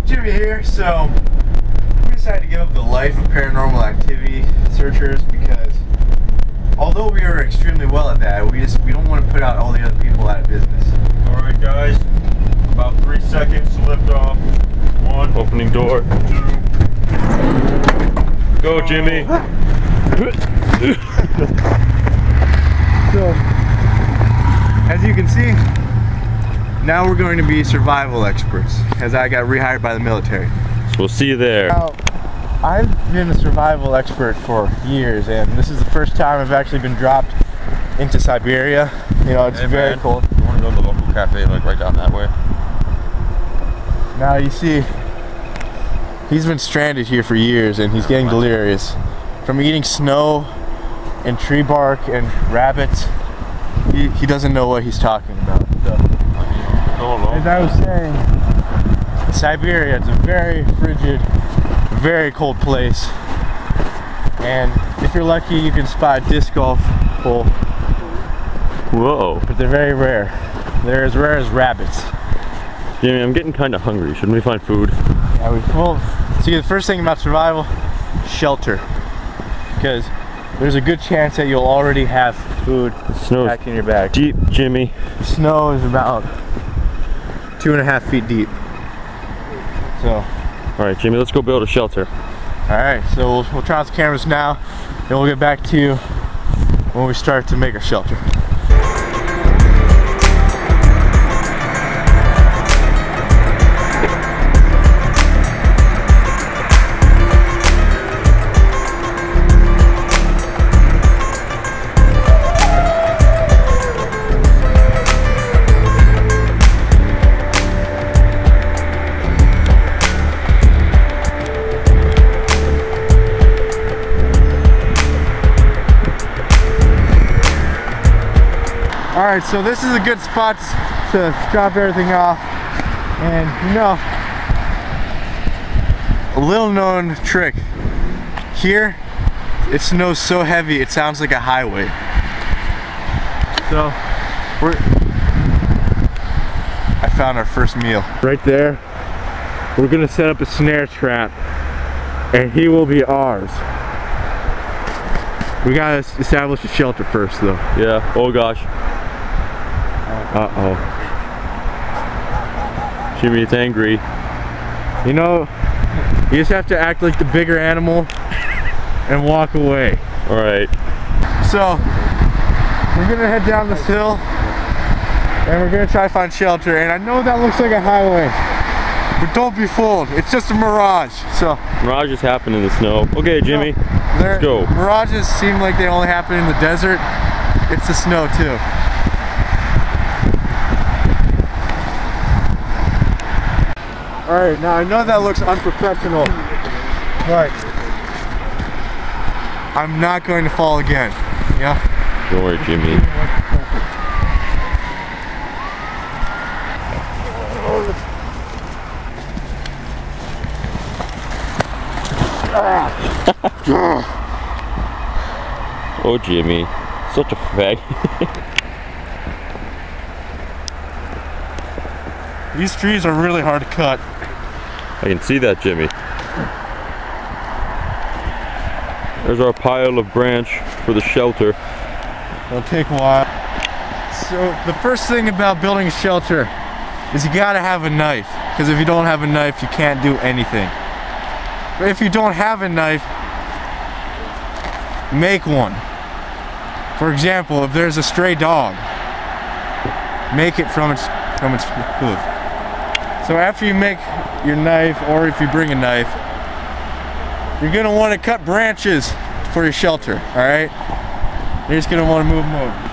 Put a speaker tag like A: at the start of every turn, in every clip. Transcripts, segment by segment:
A: Jimmy here. So we decided to give up the life of paranormal activity searchers because although we are extremely well at that, we don't want to put out all the other people out of business.
B: Alright guys, about 3 seconds to lift off. 1, opening door. 2. Go Jimmy.
A: So, as you can see, now we're going to be survival experts, as I got rehired by the military.
B: So we'll see you there.
A: Now, I've been a survival expert for years, and this is the first time I've actually been dropped into Siberia. You know, it's very cold.
B: You want to go to the local cafe, like right down that way?
A: Now you see, he's been stranded here for years, and he's getting delirious from eating snow and tree bark and rabbits. He doesn't know what he's talking about. So, as I was saying, Siberia is a very frigid, very cold place, and if you're lucky you can spot a disc golf hole.
B: Whoa.
A: But they're very rare. They're as rare as rabbits.
B: Jimmy, I'm getting kind of hungry. Shouldn't we find food?
A: Yeah, well, see, the first thing about survival, shelter. Because there's a good chance that you'll already have food packed in your bag.
B: Deep, Jimmy.
A: The snow is about 2.5 feet deep. So.
B: Alright, Jimmy, let's go build a shelter.
A: Alright, so we'll try out the cameras now, and we'll get back to you when we start to make our shelter. Alright, so this is a good spot to drop everything off, and you know, a little known trick, here it snows so heavy it sounds like a highway. So I found our first meal. Right there, we're gonna set up a snare trap and he will be ours. We gotta establish a shelter first though.
B: Yeah, oh gosh. Uh-oh. Jimmy, it's angry.
A: You know, you just have to act like the bigger animal and walk away.
B: Alright.
A: So, we're gonna head down this hill and we're gonna try to find shelter. And I know that looks like a highway, but don't be fooled. It's just a mirage. So
B: Mirages happen in the snow. Okay, Jimmy, let's go.
A: Mirages seem like they only happen in the desert. It's the snow too. Alright, now I know that looks unprofessional, but I'm not going to fall again. Yeah?
B: Don't worry, Jimmy. Oh, Jimmy. Such a fag.
A: These trees are really hard to cut.
B: I can see that, Jimmy. There's our pile of branch for the shelter.
A: It'll take a while. So the first thing about building a shelter is you gotta have a knife, because if you don't have a knife you can't do anything. But if you don't have a knife, make one. For example, if there's a stray dog, make it from its hoof. So after you make your knife, or if you bring a knife, you're gonna want to cut branches for your shelter, alright? You're just gonna want to move them over.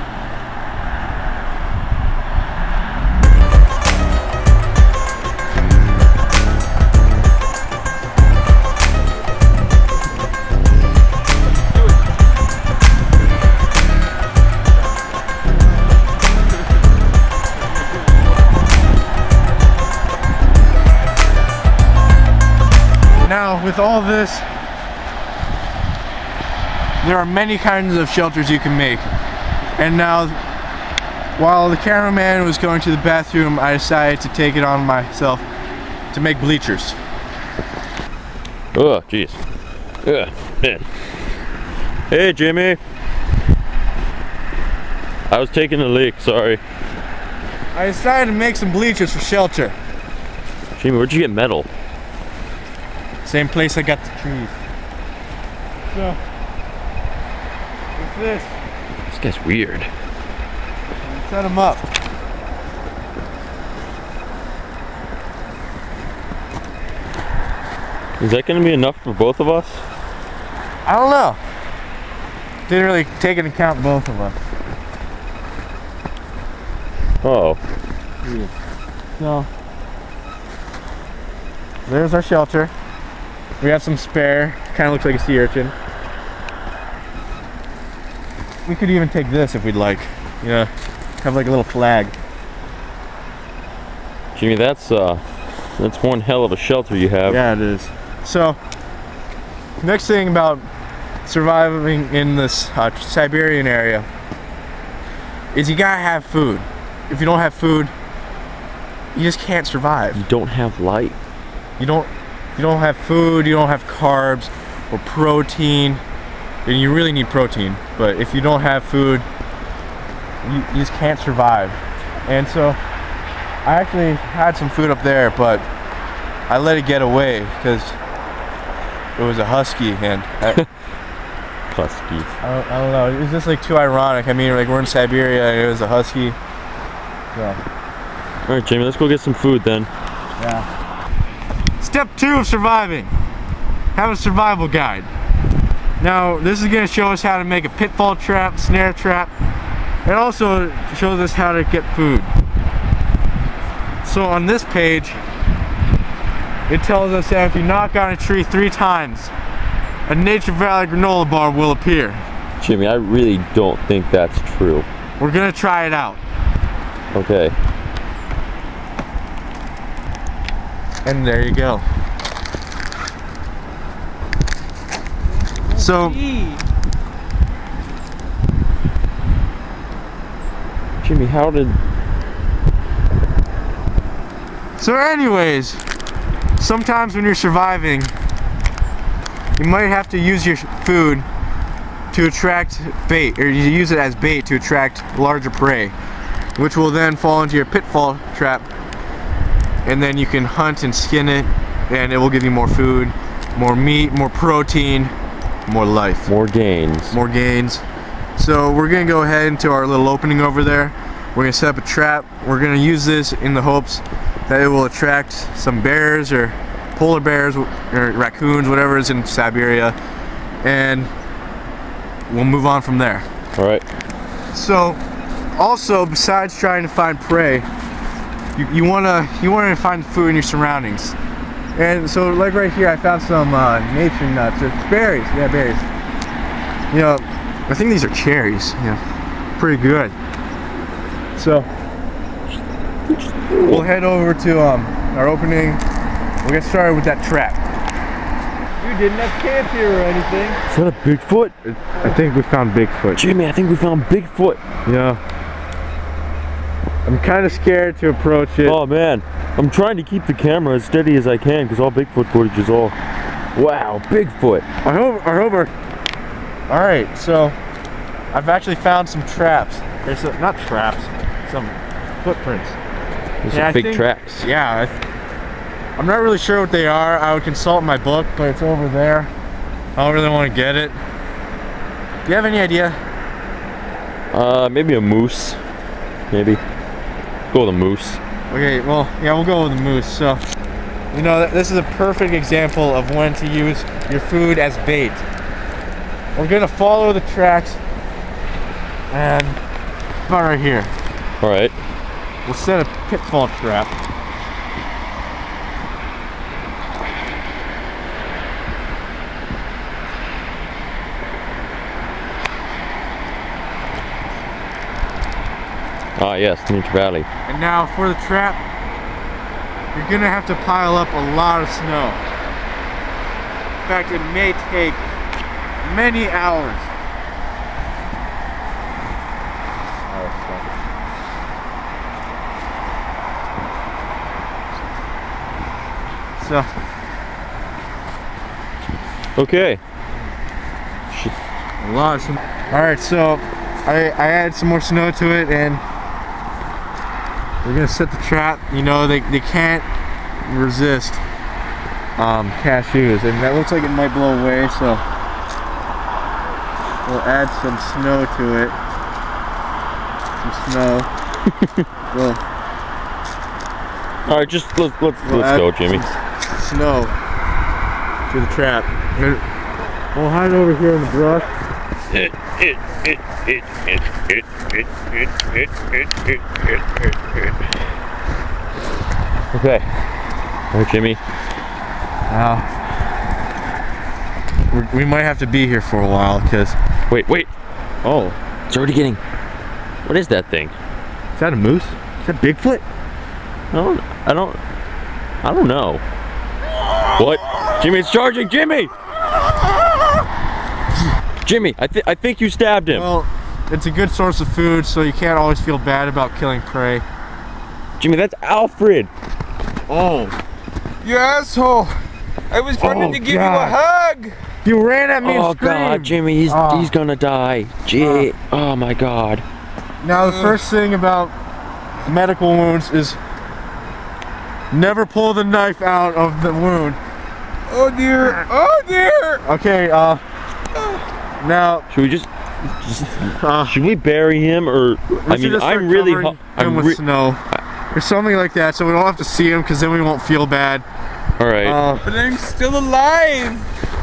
A: Now, with all this, there are many kinds of shelters you can make. And now, while the cameraman was going to the bathroom, I decided to take it on myself to make bleachers.
B: Oh, jeez. Man. Hey, Jimmy. I was taking a leak, sorry.
A: I decided to make some bleachers for shelter.
B: Jimmy, where'd you get metal?
A: Same place I got the trees. So, what's this?
B: This guy's weird.
A: Set them up.
B: Is that gonna be enough for both of us?
A: I don't know. Didn't really take into account both of us.
B: Oh.
A: So, there's our shelter. We have some spare. Kind of looks like a sea urchin. We could even take this if we'd like. Yeah, have like a little flag.
B: Jimmy, that's one hell of a shelter you have.
A: Yeah, it is. So, next thing about surviving in this Siberian area is you gotta have food. If you don't have food, you just can't survive.
B: You don't have light.
A: You don't have food, you don't have carbs or protein, and you really need protein. But if you don't have food, you just can't survive. And so I actually had some food up there, but I let it get away because it was a husky, and
B: Husky.
A: I don't know. It was just like too ironic. I mean, like we're in Siberia, and it was a husky. So.
B: All right, Jamie, let's go get some food then.
A: Yeah. Step 2 of surviving. Have a survival guide. Now, this is going to show us how to make a pitfall trap, snare trap. It also shows us how to get food. So on this page, it tells us that if you knock on a tree 3 times, a Nature Valley granola bar will appear.
B: Jimmy, I really don't think that's true.
A: We're going to try it out.
B: Okay.
A: And there you go. So,
B: Jimmy, how did...
A: So anyways, sometimes when you're surviving, you might have to use your food to attract bait, or you use it as bait to attract larger prey, which will then fall into your pitfall trap, and then you can hunt and skin it, and it will give you more food, more meat, more protein, more life.
B: More gains.
A: More gains. So we're gonna go ahead into our little opening over there. We're gonna set up a trap. We're gonna use this in the hopes that it will attract some bears or polar bears or raccoons, whatever is in Siberia, and we'll move on from there.
B: All right.
A: So, also besides trying to find prey, you wanna find food in your surroundings. And so, like right here, I found some nature nuts or berries. Yeah, berries. You know, I think these are cherries. Yeah, pretty good. So we'll head over to our opening. We'll get started with that trap. You didn't have camp here or anything.
B: Is that a Bigfoot?
A: I think we found Bigfoot.
B: Jimmy, I think we found Bigfoot.
A: Yeah. I'm kind of scared to approach it.
B: Oh man, I'm trying to keep the camera as steady as I can because all Bigfoot footage is all... Wow, Bigfoot.
A: I hope all right, so I've actually found some traps. There's not traps, some footprints.
B: These are big tracks.
A: Yeah, I'm not really sure what they are. I would consult my book, but it's over there. I don't really want to get it. Do you have any idea?
B: Maybe a moose. Maybe. Go with a moose.
A: Okay, well, yeah, we'll go with the moose. So, you know, this is a perfect example of when to use your food as bait. We're gonna follow the tracks, and about right here.
B: All right.
A: We'll set a pitfall trap.
B: Ah yes, Nature Valley.
A: And now for the trap, you're gonna have to pile up a lot of snow. In fact, it may take many hours. So.
B: Okay.
A: A lot of snow. Alright, so I added some more snow to it, and we're gonna set the trap. You know, they can't resist cashews, and that looks like it might blow away, so we'll add some snow to it. Some snow.
B: Alright, just let's go, Jimmy.
A: Snow to the trap. We'll hide over here in the brush.
B: Okay. Alright, Jimmy.
A: We might have to be here for a while, because...
B: Wait.
A: Oh.
B: It's already getting... What is that thing?
A: Is that a moose? Is that Bigfoot?
B: I don't know. What? Jimmy, it's charging! Jimmy! Jimmy, I think you stabbed him.
A: Well, it's a good source of food, so you can't always feel bad about killing prey.
B: Jimmy, that's Alfred.
A: Oh.
C: You asshole! I was running to give you a hug!
A: You ran at me and
B: Oh
A: screamed.
B: God, Jimmy, he's gonna die. Gee, oh my God.
A: Now the first thing about medical wounds is never pull the knife out of the wound.
C: Oh dear! Oh dear!
A: Okay, now
B: Should we just should we bury him, or I mean, I'm really
A: with snow or something like that, so we don't have to see him, because then we won't feel bad.
B: all right.
C: But I'm still alive!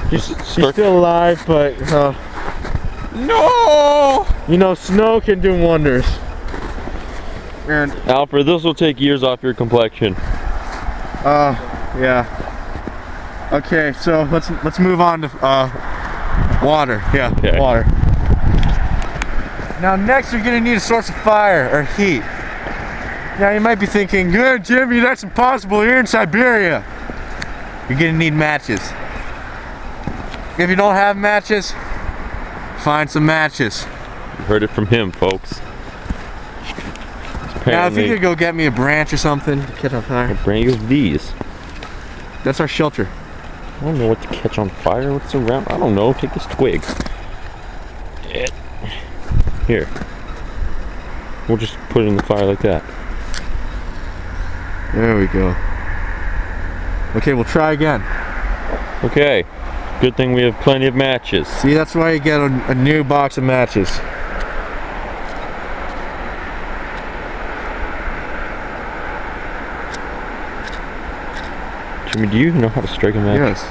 A: He's still alive, but
C: No!
A: you know, snow can do wonders. And
B: Alfred, this will take years off your complexion.
A: yeah. Okay, so let's move on to water. Yeah,
B: okay.
A: Water. Now next you're gonna need a source of fire or heat. Now you might be thinking, "Good, Jimmy, that's impossible. You're in Siberia." You're gonna need matches. If you don't have matches, find some matches.
B: You heard it from him, folks.
A: Now if you could go get me a branch or something to catch on fire.
B: Bring us these.
A: That's our shelter.
B: I don't know what to catch on fire. What's around? I don't know. Take this twig. Here. We'll just put it in the fire like that.
A: There we go. Okay, we'll try again.
B: Okay. Good thing we have plenty of matches.
A: See, that's why you get a new box of matches.
B: Jimmy, do you know how to strike a match?
A: Yes.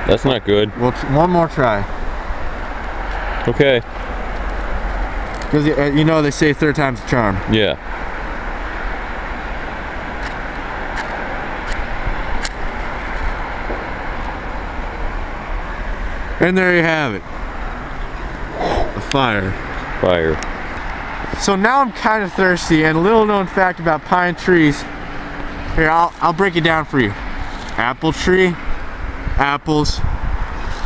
B: That's not good.
A: Well, one more try.
B: Okay.
A: Because you know they say third time's a charm.
B: Yeah.
A: And there you have it. A fire.
B: Fire.
A: So now I'm kind of thirsty, and a little known fact about pine trees. Here, I'll break it down for you. Apple tree, apples,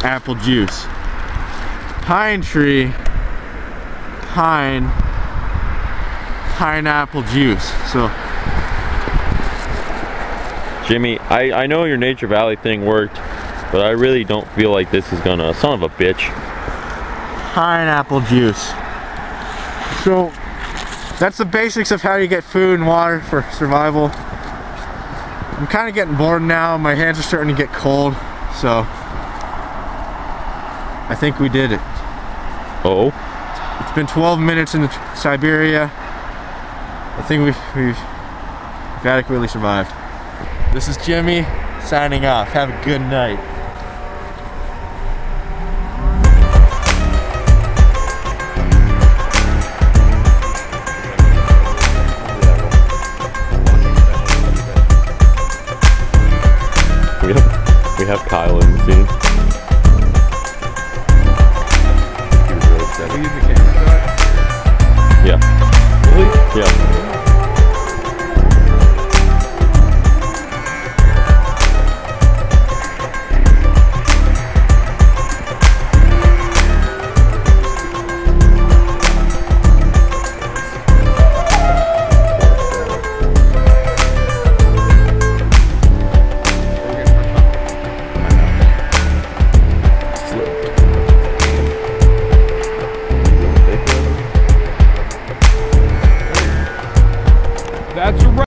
A: apple juice. Pine tree, pineapple juice. So
B: Jimmy, I know your Nature Valley thing worked, but I really don't feel like this is gonna, son of a bitch.
A: Pineapple juice. So that's the basics of how you get food and water for survival. I'm kind of getting bored now. My hands are starting to get cold, so I think we did it.
B: Oh?
A: It's been 12 minutes in Siberia. I think we've adequately survived. This is Jimmy signing off. Have a good night.
B: We have Kyle in the scene.